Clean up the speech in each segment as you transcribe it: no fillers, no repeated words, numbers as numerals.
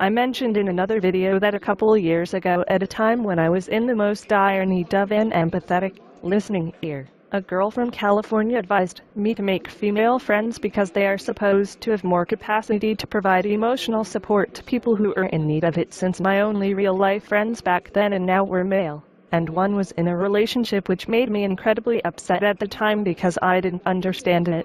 I mentioned in another video that a couple of years ago, at a time when I was in the most dire need of an empathetic, listening ear, a girl from California advised me to make female friends because they are supposed to have more capacity to provide emotional support to people who are in need of it, since my only real-life friends back then and now were male, and one was in a relationship which made me incredibly upset at the time because I didn't understand it.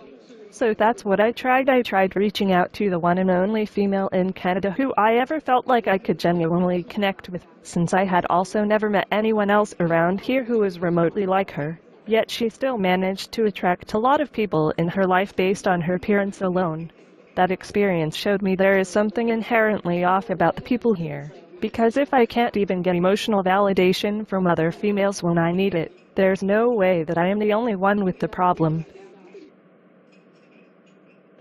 So that's what I tried. I tried reaching out to the one and only female in Canada who I ever felt like I could genuinely connect with, since I had also never met anyone else around here who was remotely like her. Yet she still managed to attract a lot of people in her life based on her appearance alone. That experience showed me there is something inherently off about the people here, because if I can't even get emotional validation from other females when I need it, there's no way that I am the only one with the problem.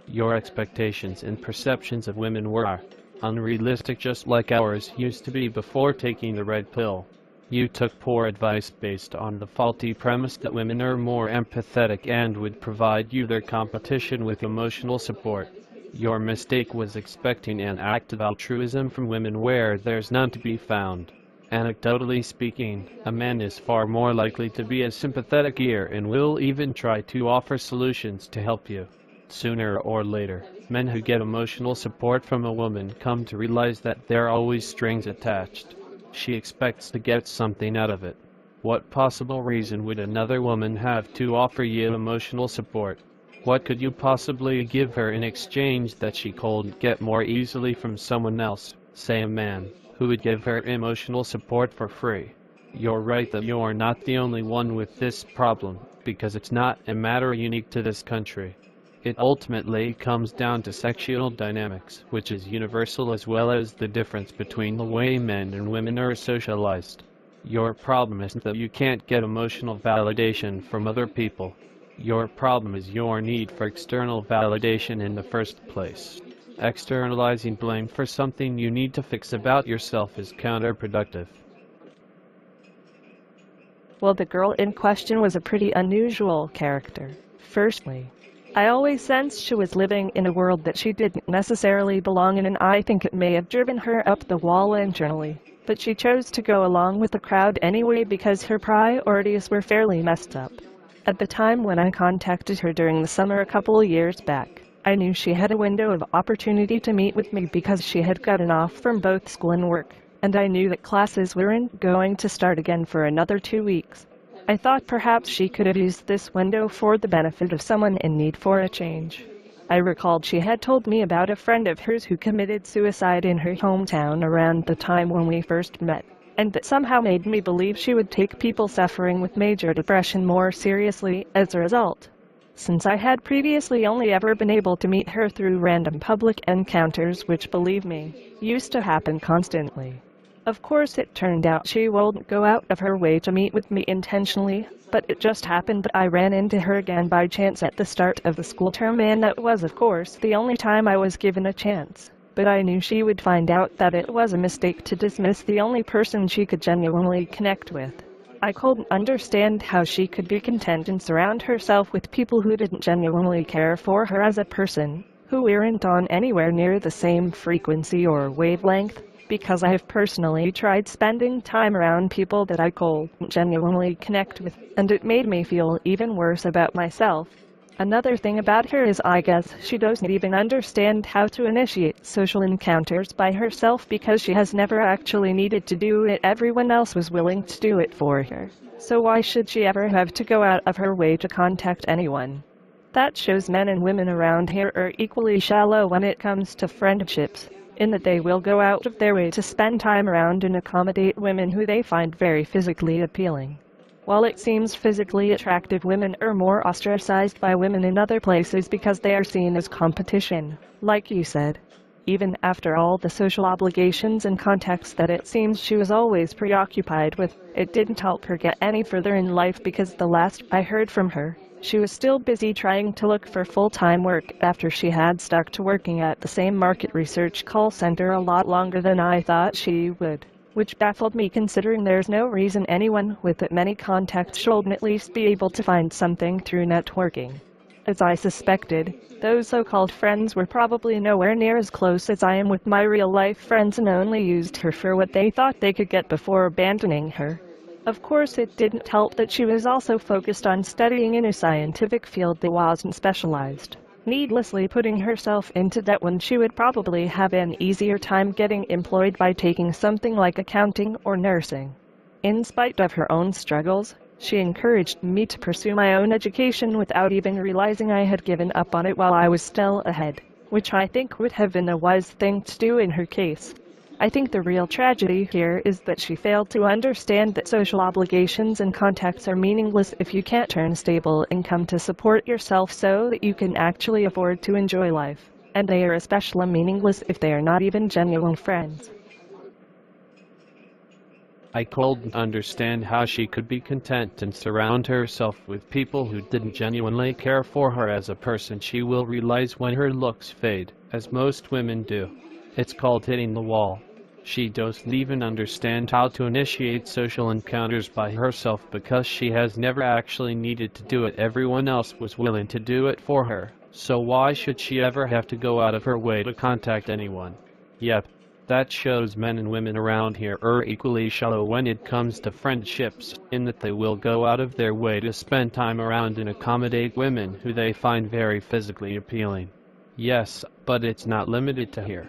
Your expectations and perceptions of women were unrealistic, just like ours used to be before taking the red pill. You took poor advice based on the faulty premise that women are more empathetic and would provide you their competition with emotional support. Your mistake was expecting an act of altruism from women where there's none to be found. Anecdotally speaking, a man is far more likely to be a sympathetic ear and will even try to offer solutions to help you. Sooner or later, men who get emotional support from a woman come to realize that there are always strings attached. She expects to get something out of it. What possible reason would another woman have to offer you emotional support? What could you possibly give her in exchange that she could get more easily from someone else, say a man, who would give her emotional support for free? You're right that you're not the only one with this problem, because it's not a matter unique to this country. It ultimately comes down to sexual dynamics, which is universal, as well as the difference between the way men and women are socialized. Your problem isn't that you can't get emotional validation from other people. Your problem is your need for external validation in the first place. Externalizing blame for something you need to fix about yourself is counterproductive. Well, the girl in question was a pretty unusual character. Firstly, I always sensed she was living in a world that she didn't necessarily belong in, and I think it may have driven her up the wall internally. But she chose to go along with the crowd anyway because her priorities were fairly messed up. At the time when I contacted her during the summer a couple of years back, I knew she had a window of opportunity to meet with me because she had gotten off from both school and work, and I knew that classes weren't going to start again for another 2 weeks. I thought perhaps she could have used this window for the benefit of someone in need for a change. I recalled she had told me about a friend of hers who committed suicide in her hometown around the time when we first met, and that somehow made me believe she would take people suffering with major depression more seriously as a result. Since I had previously only ever been able to meet her through random public encounters, which, believe me, used to happen constantly. Of course, it turned out she wouldn't go out of her way to meet with me intentionally, but it just happened that I ran into her again by chance at the start of the school term, and that was, of course, the only time I was given a chance. But I knew she would find out that it was a mistake to dismiss the only person she could genuinely connect with. I couldn't understand how she could be content and surround herself with people who didn't genuinely care for her as a person, who weren't on anywhere near the same frequency or wavelength. Because I have personally tried spending time around people that I couldn't genuinely connect with, and it made me feel even worse about myself. Another thing about her is I guess she doesn't even understand how to initiate social encounters by herself because she has never actually needed to do it. Everyone else was willing to do it for her. So why should she ever have to go out of her way to contact anyone? That shows men and women around here are equally shallow when it comes to friendships, in that they will go out of their way to spend time around and accommodate women who they find very physically appealing. While it seems physically attractive women are more ostracized by women in other places because they are seen as competition, like you said. Even after all the social obligations and contacts that it seems she was always preoccupied with, it didn't help her get any further in life because the last I heard from her, she was still busy trying to look for full-time work after she had stuck to working at the same market research call center a lot longer than I thought she would, which baffled me considering there's no reason anyone with that many contacts shouldn't at least be able to find something through networking. As I suspected, those so-called friends were probably nowhere near as close as I am with my real-life friends and only used her for what they thought they could get before abandoning her. Of course, it didn't help that she was also focused on studying in a scientific field that wasn't specialized, needlessly putting herself into debt when she would probably have an easier time getting employed by taking something like accounting or nursing. In spite of her own struggles, she encouraged me to pursue my own education without even realizing I had given up on it while I was still ahead, which I think would have been a wise thing to do in her case. I think the real tragedy here is that she failed to understand that social obligations and contacts are meaningless if you can't earn stable income to support yourself so that you can actually afford to enjoy life, and they are especially meaningless if they are not even genuine friends. I couldn't understand how she could be content and surround herself with people who didn't genuinely care for her as a person. She will realize when her looks fade, as most women do. It's called hitting the wall. She doesn't even understand how to initiate social encounters by herself because she has never actually needed to do it. Everyone else was willing to do it for her, so why should she ever have to go out of her way to contact anyone? Yep. That shows men and women around here are equally shallow when it comes to friendships, in that they will go out of their way to spend time around and accommodate women who they find very physically appealing. Yes, but it's not limited to here.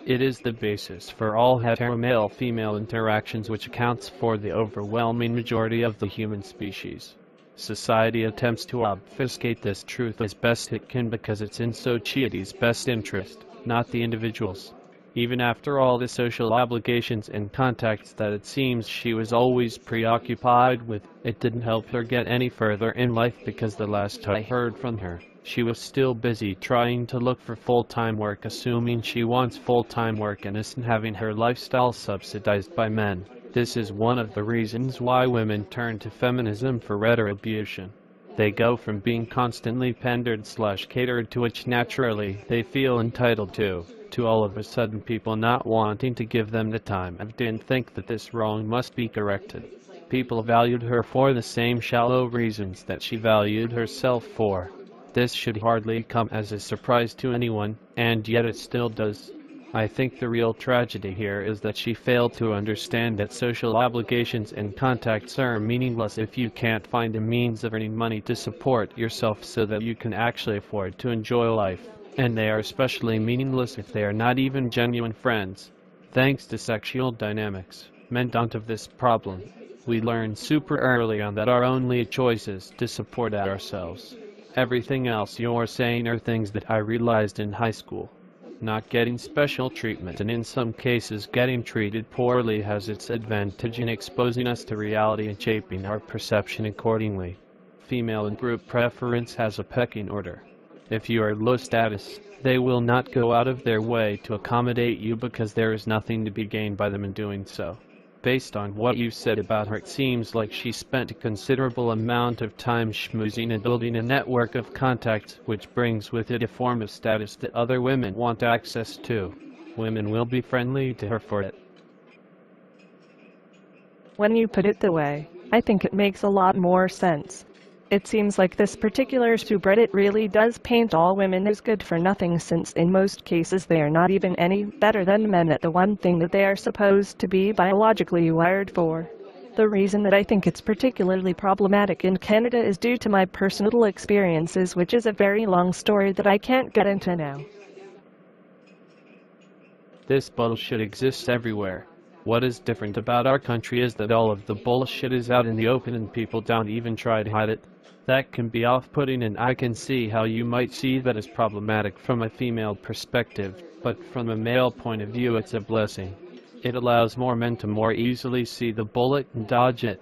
It is the basis for all hetero-male-female interactions, which accounts for the overwhelming majority of the human species. Society attempts to obfuscate this truth as best it can because it's in society's best interest, not the individual's. Even after all the social obligations and contacts that it seems she was always preoccupied with, it didn't help her get any further in life because the last I heard from her, she was still busy trying to look for full-time work, assuming she wants full-time work and isn't having her lifestyle subsidized by men. This is one of the reasons why women turn to feminism for retribution. They go from being constantly pandered/catered to, which naturally they feel entitled to all of a sudden people not wanting to give them the time of day and think that this wrong must be corrected. People valued her for the same shallow reasons that she valued herself for. This should hardly come as a surprise to anyone, and yet it still does. I think the real tragedy here is that she failed to understand that social obligations and contacts are meaningless if you can't find a means of earning money to support yourself so that you can actually afford to enjoy life. And they are especially meaningless if they are not even genuine friends. Thanks to sexual dynamics, men don't have this problem. We learn super early on that our only choice is to support ourselves. Everything else you're saying are things that I realized in high school. Not getting special treatment and in some cases getting treated poorly has its advantage in exposing us to reality and shaping our perception accordingly. Female and group preference has a pecking order. If you are low status, they will not go out of their way to accommodate you because there is nothing to be gained by them in doing so. Based on what you said about her, it seems like she spent a considerable amount of time schmoozing and building a network of contacts, which brings with it a form of status that other women want access to. Women will be friendly to her for it. When you put it that way, I think it makes a lot more sense. It seems like this particular subreddit really does paint all women as good for nothing, since in most cases they are not even any better than men at the one thing that they are supposed to be biologically wired for. The reason that I think it's particularly problematic in Canada is due to my personal experiences, which is a very long story that I can't get into now. This bullshit exists everywhere. What is different about our country is that all of the bullshit is out in the open and people don't even try to hide it. That can be off-putting, and I can see how you might see that as problematic from a female perspective, but from a male point of view it's a blessing. It allows more men to more easily see the bullet and dodge it.